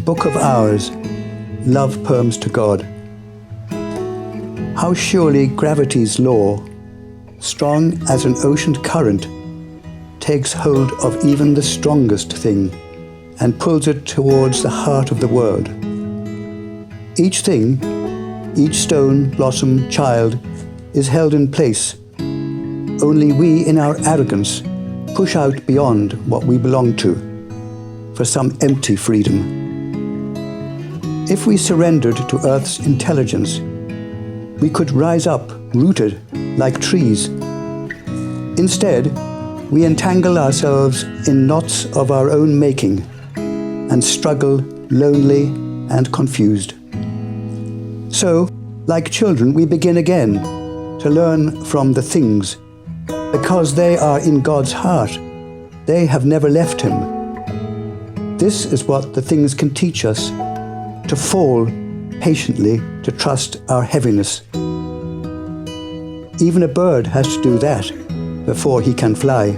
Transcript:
book of ours, love poems to God. How surely gravity's law, strong as an ocean current, takes hold of even the strongest thing and pulls it towards the heart of the world. Each thing, each stone, blossom, child, is held in place. Only we, in our arrogance, push out beyond what we belong to for some empty freedom. If we surrendered to Earth's intelligence, we could rise up, rooted like trees. Instead, we entangle ourselves in knots of our own making and struggle lonely and confused. So, like children, we begin again to learn from the things. Because they are in God's heart, they have never left Him. This is what the things can teach us, to fall patiently, to trust our heaviness. Even a bird has to do that before he can fly.